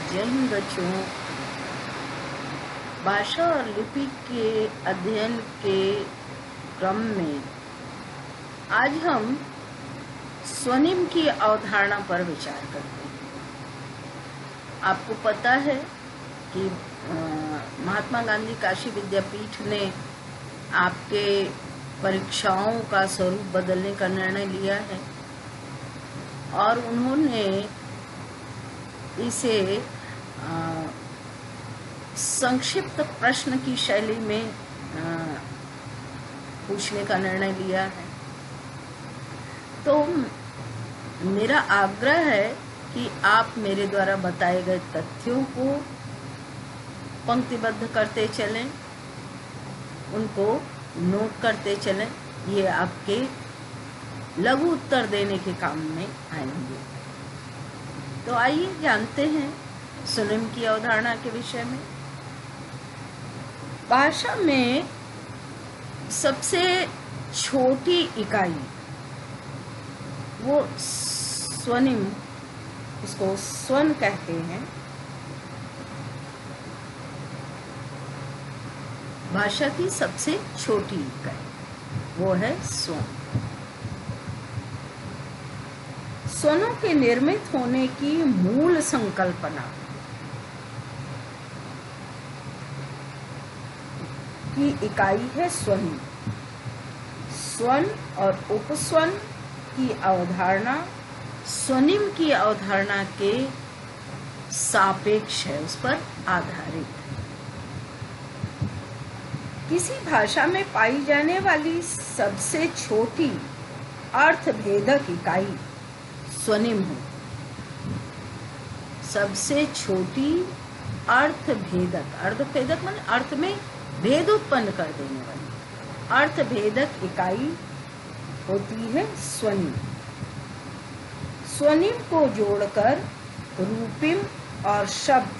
जय हिंद बच्चों। भाषा और लिपि के अध्ययन के क्रम में आज हम स्वनिम की अवधारणा पर विचार करते हैं। आपको पता है कि महात्मा गांधी काशी विद्यापीठ ने आपके परीक्षाओं का स्वरूप बदलने का निर्णय लिया है और उन्होंने इसे संक्षिप्त प्रश्न की शैली में पूछने का निर्णय लिया है। तो मेरा आग्रह है कि आप मेरे द्वारा बताए गए तथ्यों को पंक्तिबद्ध करते चलें, उनको नोट करते चलें। ये आपके लघु उत्तर देने के काम में आएंगे। तो आइए जानते हैं स्वनिम की अवधारणा के विषय में। भाषा में सबसे छोटी इकाई वो स्वनिम, इसको स्वन कहते हैं। भाषा की सबसे छोटी इकाई वो है स्वन। स्वनों के निर्मित होने की मूल संकल्पना की इकाई है स्वनिम। स्वन और उपस्वन की अवधारणा स्वनिम की अवधारणा के सापेक्ष है, उस पर आधारित है। किसी भाषा में पाई जाने वाली सबसे छोटी अर्थभेदक इकाई स्वनिम है। सबसे छोटी अर्थभेदक माने अर्थ में भेद उत्पन्न कर देने वाली अर्थभेदक इकाई होती है स्वनिम। स्वनिम को जोड़कर रूपिम और शब्द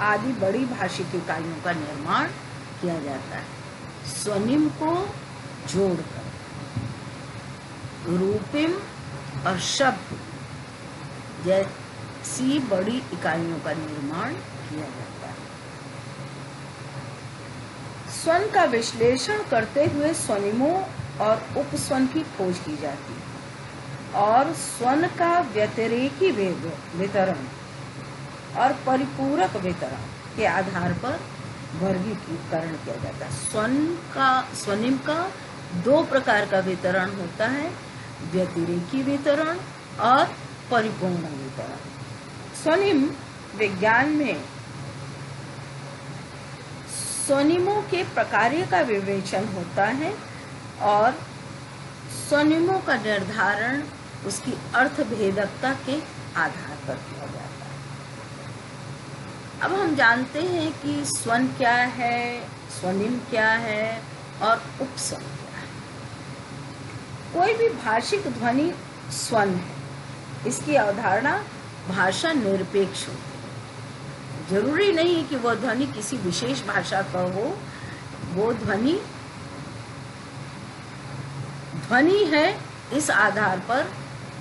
आदि बड़ी भाषिक इकाइयों का निर्माण किया जाता है। स्वनिम को जोड़कर रूपिम और शब्द जैसी बड़ी इकाइयों का निर्माण किया जाता है। स्वन का विश्लेषण करते हुए स्वनिमों और उपस्वन की खोज की जाती है और स्वन का व्यतिरेकी वितरण और परिपूरक वितरण के आधार पर वर्गीकरण किया जाता है। स्वनिम का दो प्रकार का वितरण होता है, व्यतिरेकी वितरण और परिपूर्ण वितरण। स्वनिम विज्ञान में स्वनिमों के प्रकार्य का विवेचन होता है और स्वनिमों का निर्धारण उसकी अर्थभेदकता के आधार पर किया जाता है। अब हम जानते हैं कि स्वन क्या है, स्वनिम क्या है और उपस्वन क्या है। कोई भी भाषिक ध्वनि स्वन है। इसकी अवधारणा भाषा निरपेक्ष होती है। जरूरी नहीं कि वह ध्वनि किसी विशेष भाषा का हो। वो ध्वनि है, इस आधार पर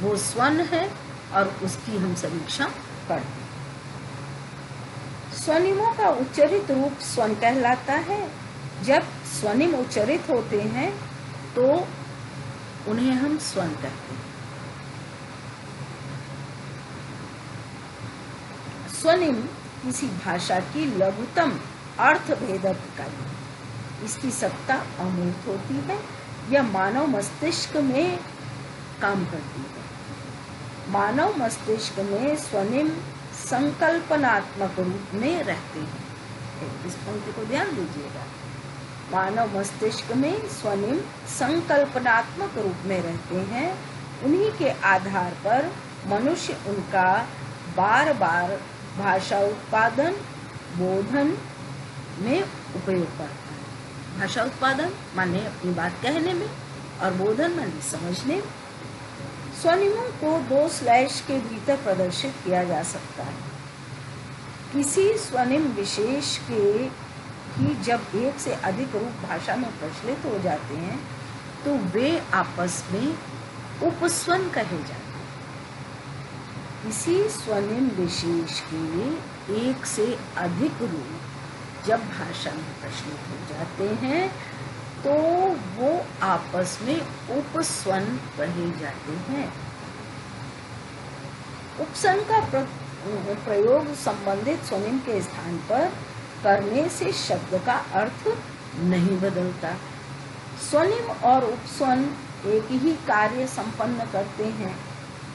वो स्वन है और उसकी हम समीक्षा करते हैं। स्वनिमों का उच्चरित रूप स्वन कहलाता है। जब स्वनिम उच्चरित होते हैं तो उन्हें हम स्वन कहते हैं। स्वनिम किसी भाषा की लघुतम अर्थभेदक इकाई। इसकी सत्ता अमूर्त होती है। यह मानव मस्तिष्क में काम करती है। मानव मस्तिष्क में स्वनिम संकल्पनात्मक रूप में रहते हैं। इस पंक्ति को ध्यान दीजिएगा। मानव मस्तिष्क में स्वनिम संकल्पनात्मक रूप में रहते हैं। उन्हीं के आधार पर मनुष्य उनका बार बार भाषा उत्पादन बोधन में उपयोग करता है। भाषा उत्पादन माने अपनी बात कहने में और बोधन माने समझने में। स्वनिमों को दो स्लैश के भीतर प्रदर्शित किया जा सकता है। किसी स्वनिम विशेष के कि जब एक से अधिक रूप भाषा में प्रचलित हो जाते हैं तो वे आपस में उपस्वन कहे जाते हैं। इसी स्वनिम विशेष के एक से अधिक रूप जब भाषा में प्रचलित हो जाते हैं तो वो आपस में उपस्वन कहे जाते हैं। उपस्वन का प्रयोग संबंधित स्वनिम के स्थान पर करने से शब्द का अर्थ नहीं बदलता। स्वनिम और उपस्वन एक ही कार्य संपन्न करते हैं,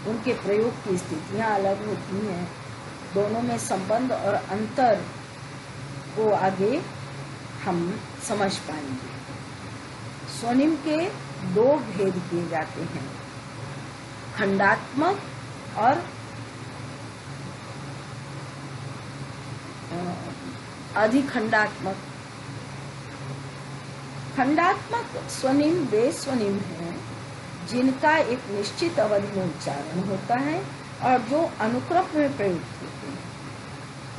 उनके प्रयोग की स्थितियां अलग होती हैं। दोनों में संबंध और अंतर को आगे हम समझ पाएंगे। स्वनिम के दो भेद किए जाते हैं, खंडात्मक और अधिखंडात्मक। खंडात्मक स्वनिम वे स्वनिम हैं जिनका एक निश्चित अवधि में उच्चारण होता है और जो अनुक्रम में प्रयुक्त होते हैं।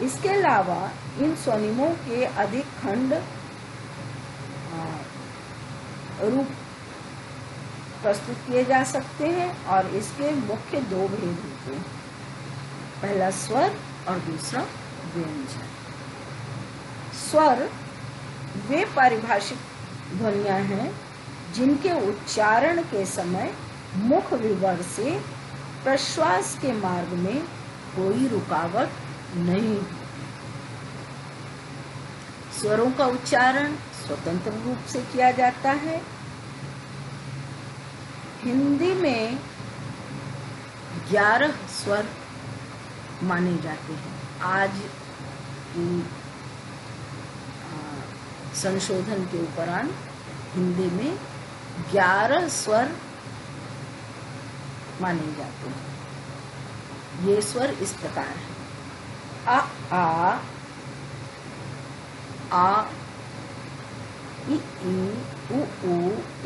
इसके अलावा इन स्वनिमों के अधिक खंड रूप प्रस्तुत किए जा सकते हैं और इसके मुख्य दो भेद होते हैं, पहला स्वर और दूसरा व्यंजन। स्वर वे पारिभाषिक ध्वनियां हैं जिनके उच्चारण के समय मुख विवर से प्रश्वास के मार्ग में कोई रुकावट नहीं होती। स्वरों का उच्चारण स्वतंत्र रूप से किया जाता है। हिंदी में 11 स्वर माने जाते हैं। आज की संशोधन के उपरांत हिंदी में 11 स्वर माने जाते हैं। ये स्वर इस प्रकार है: आ, आ, इ, उ,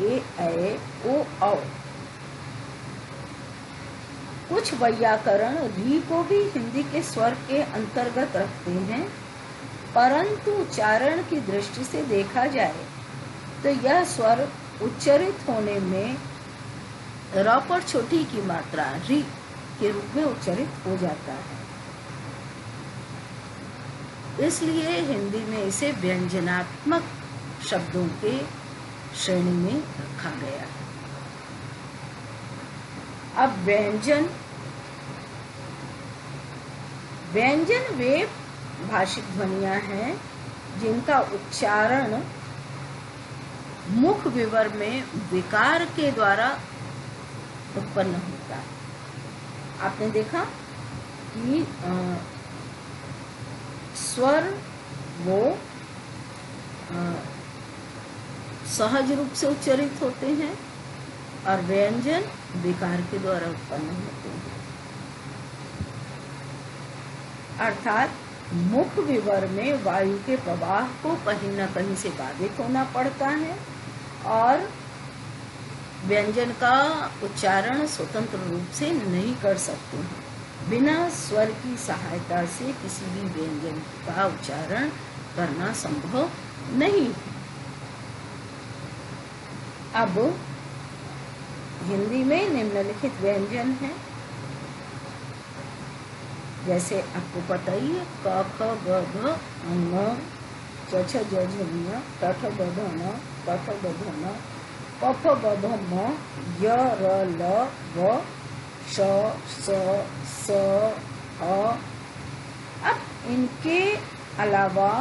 ए, ओ, औ। कुछ वैयाकरण री को भी हिंदी के स्वर के अंतर्गत रखते हैं, परंतु उच्चारण की दृष्टि से देखा जाए तो यह स्वर उच्चरित होने में र पर छोटी की मात्रा री के रूप में उच्चरित हो जाता है। इसलिए हिंदी में इसे व्यंजनात्मक शब्दों के श्रेणी में रखा गया है। अब व्यंजन वे भाषिक ध्वनियां हैं जिनका उच्चारण मुख विवर में विकार के द्वारा उत्पन्न होता है। आपने देखा कि स्वर वो सहज रूप से उच्चरित होते हैं और व्यंजन विकार के द्वारा उत्पन्न होते हैं। अर्थात मुख विवर में वायु के प्रवाह को कहीं न कहीं से बाधित होना पड़ता है और व्यंजन का उच्चारण स्वतंत्र रूप से नहीं कर सकते हैं। बिना स्वर की सहायता से किसी भी व्यंजन का उच्चारण करना संभव नहीं है। अब हिंदी में निम्नलिखित व्यंजन हैं, जैसे आपको पता ही है: क, ख, ग, घ, ङ, च, छ, ज, झ, ञ, ट, ठ, ड, ढ, ण, प, फ, ब, भ, न, प, फ, ब, भ, म, य, र, ल, व, श, स, स, ह। अब इनके अलावा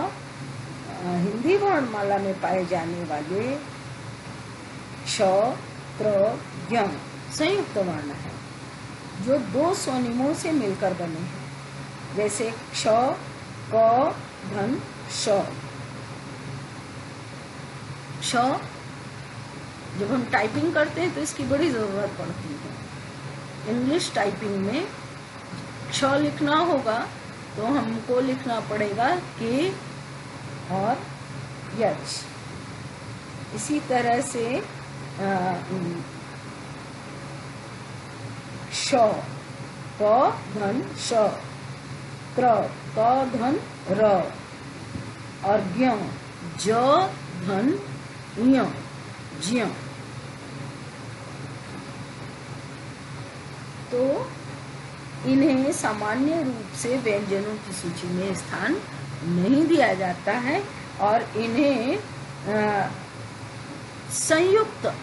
हिंदी वर्णमाला में पाए जाने वाले क्ष, त्र, ज्ञ संयुक्त वर्ण है जो दो स्वनिमों से मिलकर बने हैं, जैसे क्ष, क, धन, श। क्ष जब हम टाइपिंग करते हैं तो इसकी बड़ी जरूरत पड़ती है। इंग्लिश टाइपिंग में क्ष लिखना होगा तो हमको लिखना पड़ेगा के और यच। इसी तरह से श, क, धन, श, त्र, क, धन, र और ज्ञ, ज, धन, ञ, ज्ञ। तो इन्हें सामान्य रूप से व्यंजनों की सूची में स्थान नहीं दिया जाता है और इन्हें संयुक्त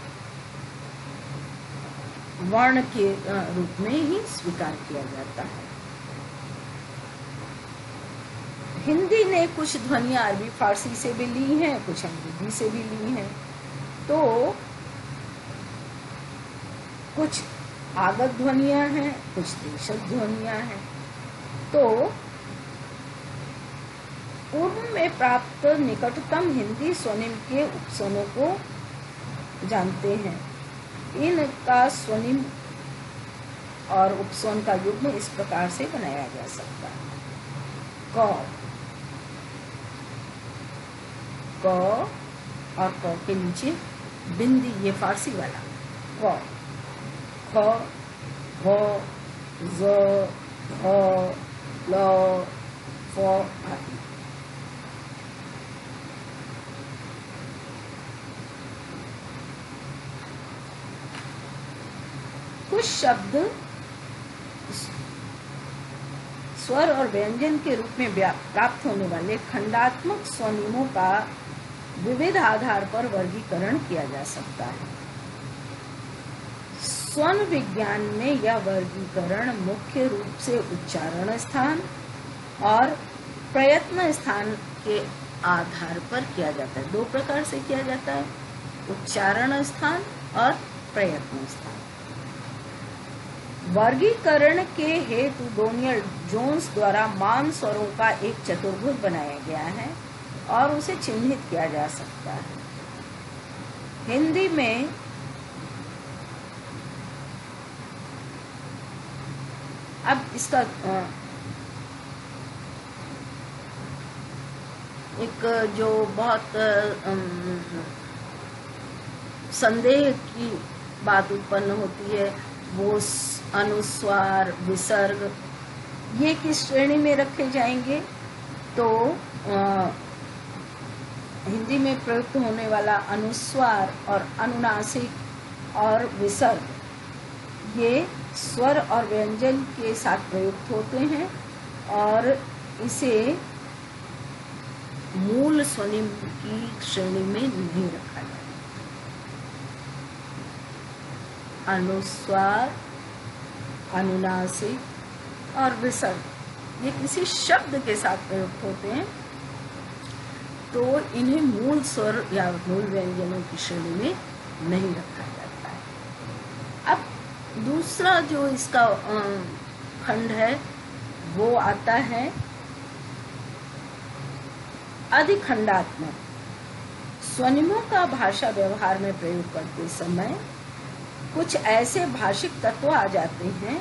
वर्ण के रूप में ही स्वीकार किया जाता है। हिंदी ने कुछ ध्वनियां अरबी फारसी से भी ली हैं, कुछ अंग्रेजी से भी ली हैं। तो कुछ आगत ध्वनियां हैं, कुछ देशज ध्वनियां हैं। तो पूर्व में प्राप्त निकटतम हिंदी स्वनिम के उपस्वनों को जानते हैं। इनका स्वनिम और उपस्वन का युग्म इस प्रकार से बनाया जा सकता है। क और क के नीचे बिंदी, ये फारसी वाला क, ख, ग, ज, ह, ल, फ आदि। कुछ शब्द स्वर और व्यंजन के रूप में प्राप्त होने वाले खंडात्मक स्वनिमों का विविध आधार पर वर्गीकरण किया जा सकता है। स्वन विज्ञान में यह वर्गीकरण मुख्य रूप से उच्चारण स्थान और प्रयत्न स्थान के आधार पर किया जाता है। दो प्रकार से किया जाता है, उच्चारण स्थान और प्रयत्न स्थान। वर्गीकरण के हेतु डोनियल जोन्स द्वारा मान स्वरों का एक चतुर्भुज बनाया गया है और उसे चिन्हित किया जा सकता है। हिंदी में अब इसका एक जो बहुत संदेह की बात उत्पन्न होती है, वो अनुस्वार, विसर्ग, ये किस श्रेणी में रखे जाएंगे। तो हिंदी में प्रयुक्त होने वाला अनुस्वार और अनुनासिक और विसर्ग, ये स्वर और व्यंजन के साथ प्रयुक्त होते हैं और इसे मूल स्वनिम की श्रेणी में नहीं रखा जाता। अनुस्वार, अनुनासिक और विसर्ग ये किसी शब्द के साथ प्रयुक्त होते हैं, तो इन्हें मूल स्वर या मूल व्यंजनों की श्रेणी में नहीं रखा जाता है। अब दूसरा जो इसका खंड है वो आता है अधिखंडात्मक। स्वनिमों का भाषा व्यवहार में प्रयोग करते समय कुछ ऐसे भाषिक तत्व आ जाते हैं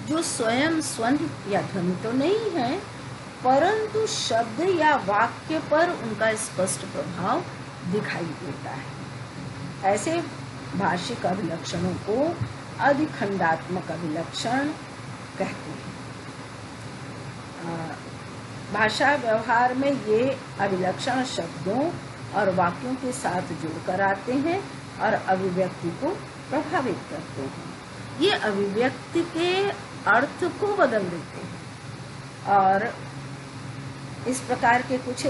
जो स्वयं स्वन या ध्वनि तो नहीं है, परंतु शब्द या वाक्य पर उनका स्पष्ट प्रभाव दिखाई देता है। ऐसे भाषिक अभिलक्षणों को अधिखंडात्मक अभिलक्षण कहते हैं। भाषा व्यवहार में ये अभिलक्षण शब्दों और वाक्यों के साथ जुड़कर आते हैं और अभिव्यक्ति को प्रभावित करते हैं। ये अभिव्यक्ति के अर्थ को बदल देते हैं और इस प्रकार के कुछ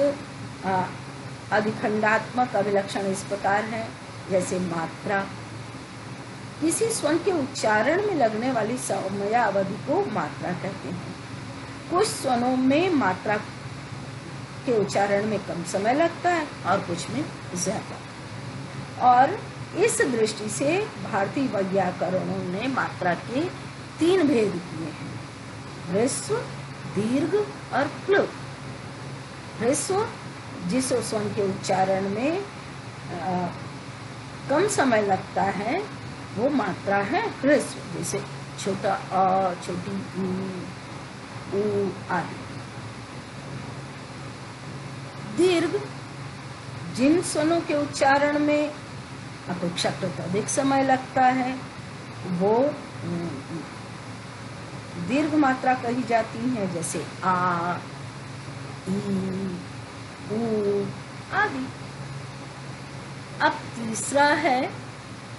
अधिखंडात्मक अभिलक्षण इस प्रकार हैं, जैसे मात्रा। किसी स्वर के उच्चारण में लगने वाली समयावधि को मात्रा कहते हैं। कुछ स्वरों में मात्रा के उच्चारण में कम समय लगता है और कुछ में ज्यादा। और इस दृष्टि से भारतीय वैयाकरणों ने मात्रा के 3 भेद किए हैं, ह्रस्व, दीर्घ और प्लुत। ह्रस्व जिस स्वर के उच्चारण में कम समय लगता है वो मात्रा है ह्रस्व, जैसे छोटा अ, छोटी ऊ आदि। दीर्घ जिन स्वरों के उच्चारण में अपेक्षाकृत अधिक समय लगता है वो दीर्घ मात्रा कही जाती है, जैसे आ, ई, ऊ आदि। अब तीसरा है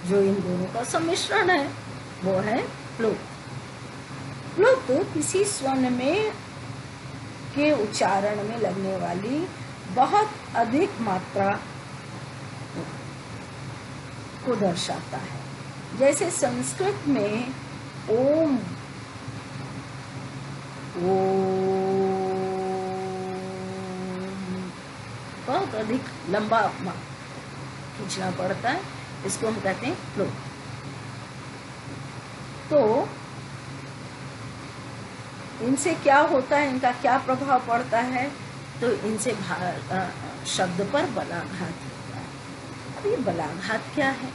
जो इन दोनों का सम्मिश्रण है, वो है प्लुत। प्लुत किसी स्वर्ण में के उच्चारण में लगने वाली बहुत अधिक मात्रा को दर्शाता है। जैसे संस्कृत में ओम बहुत अधिक लंबा खींचना पड़ता है, इसको हम कहते हैं प्लुत। तो इनसे क्या होता है, इनका क्या प्रभाव पड़ता है, तो इनसे शब्द पर बलाघात होता है। अब ये बलाघात क्या है?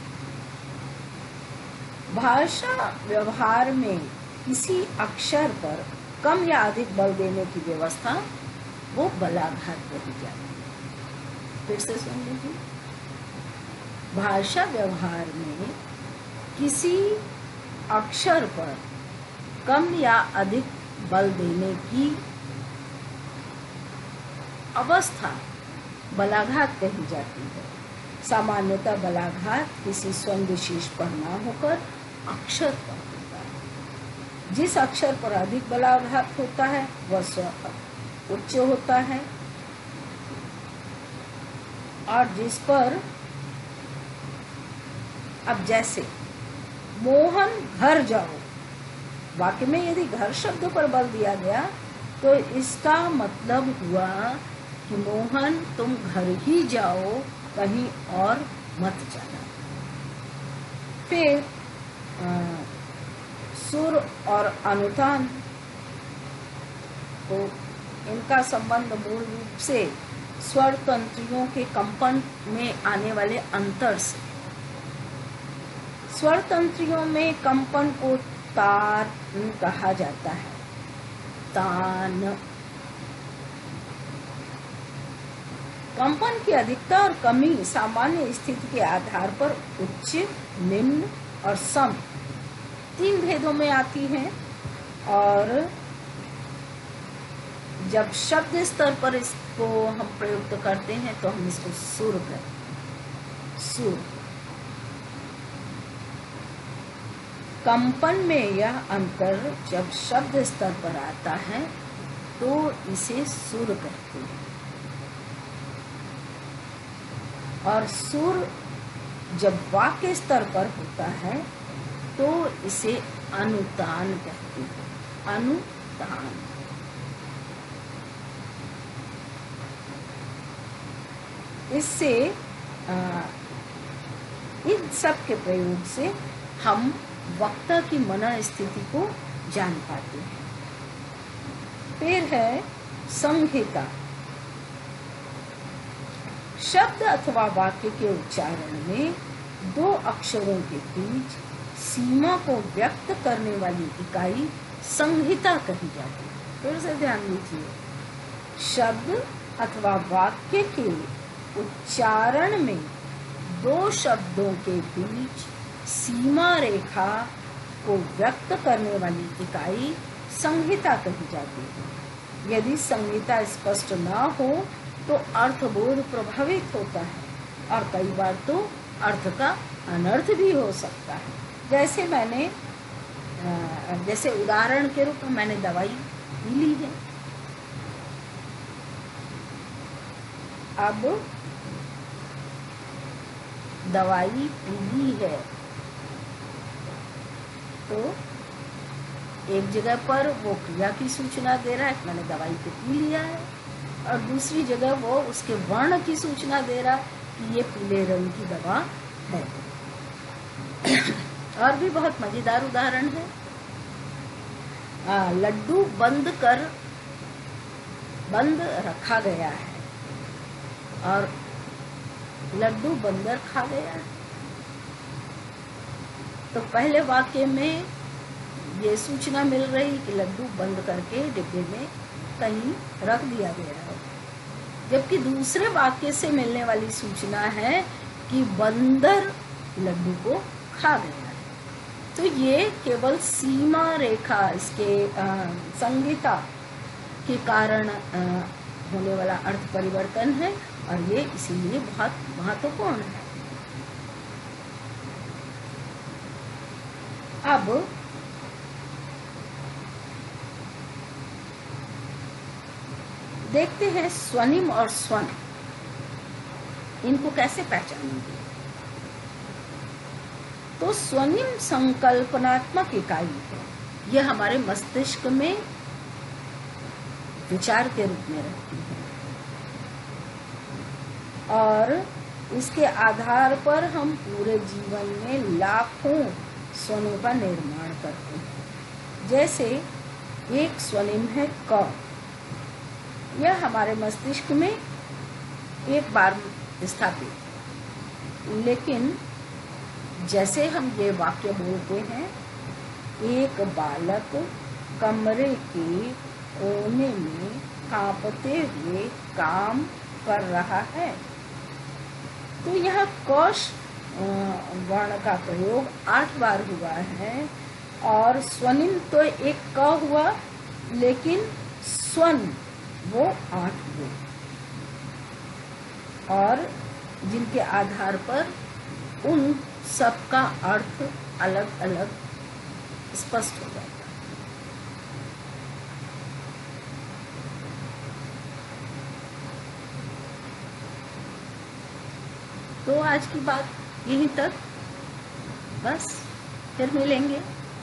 भाषा व्यवहार में किसी अक्षर पर कम या अधिक बल देने की व्यवस्था वो बलाघात कही जाती है। फिर से सुन लीजिए, भाषा व्यवहार में किसी अक्षर पर कम या अधिक बल देने की अवस्था बलाघात कही जाती है। सामान्यतः बलाघात किसी स्वर्ण विशेष पर ना होकर अक्षर पर होता है। जिस अक्षर पर अधिक बलाघात होता है वह स्वर उच्च होता है, और जिस पर, अब जैसे मोहन घर जाओ, वाक्य में यदि घर शब्द पर बल दिया गया तो इसका मतलब हुआ कि मोहन तुम घर ही जाओ, कहीं और मत जाना। फिर सुर और अनुतान, तो इनका संबंध मूल रूप से स्वर तंत्रियों के कंपन में आने वाले अंतर से। स्वर तंत्रियों में कंपन को तार कहा जाता है, तान। कंपन की अधिकता और कमी सामान्य स्थिति के आधार पर उच्च, निम्न और सम 3 भेदों में आती है, और जब शब्द स्तर पर इसको हम प्रयुक्त करते हैं तो हम इसको सुर कहते हैं। सुर। कंपन में यह अंतर जब शब्द स्तर पर आता है तो इसे सुर कहते हैं, और सुर जब वाक्य स्तर पर होता है तो इसे अनुतान कहते हैं। अनुतान। इससे इन सब के प्रयोग से हम वक्ता की मन स्थिति को जान पाते हैं। फिर है संहिता। शब्द अथवा वाक्य के उच्चारण में 2 अक्षरों के बीच सीमा को व्यक्त करने वाली इकाई संहिता कही जाती है। फिर से ध्यान दीजिए, शब्द अथवा वाक्य के उच्चारण में 2 शब्दों के बीच सीमा रेखा को व्यक्त करने वाली इकाई संहिता कही जाती है। यदि संहिता स्पष्ट ना हो तो अर्थबोध प्रभावित होता है, और कई बार तो अर्थ का अनर्थ भी हो सकता है। जैसे उदाहरण के रूप में मैंने दवाई पी ली है, अब दवाई पी ली है तो एक जगह पर वो क्रिया की सूचना दे रहा है, मैंने दवाई तो पी लिया है, और दूसरी जगह वो उसके वर्ण की सूचना दे रहा है कि ये पीले रंग की दवा है। और भी बहुत मजेदार उदाहरण है, लड्डू बंद रखा गया है और लड्डू बंदर खा गया है। तो पहले वाक्य में ये सूचना मिल रही कि लड्डू बंद करके डिब्बे में कहीं रख दिया गया है, जबकि दूसरे वाक्य से मिलने वाली सूचना है कि बंदर लड्डू को खा गया है। तो ये केवल सीमा रेखा, इसके संहिता के कारण होने वाला अर्थ परिवर्तन है, और ये इसीलिए बहुत महत्वपूर्ण है। अब देखते हैं स्वनिम और स्वन, इनको कैसे पहचानेंगे। तो स्वनिम संकल्पनात्मक इकाई है, यह हमारे मस्तिष्क में विचार के रूप में रहती है और इसके आधार पर हम पूरे जीवन में लाखों स्वनों का निर्माण करते हैं। जैसे एक स्वनिम है क, यह हमारे मस्तिष्क में एक बार स्थापित, लेकिन जैसे हम ये वाक्य बोलते हैं, एक बालक कमरे के कोने में कांपते हुए काम कर रहा है, तो यह कौश वर्ण का प्रयोग 8 बार हुआ है और स्वनिम तो एक क हुआ, लेकिन स्वन वो 8 हुए, और जिनके आधार पर उन सबका अर्थ अलग अलग स्पष्ट हो जाता है। तो आज की बात यहीं तक, बस फिर मिलेंगे।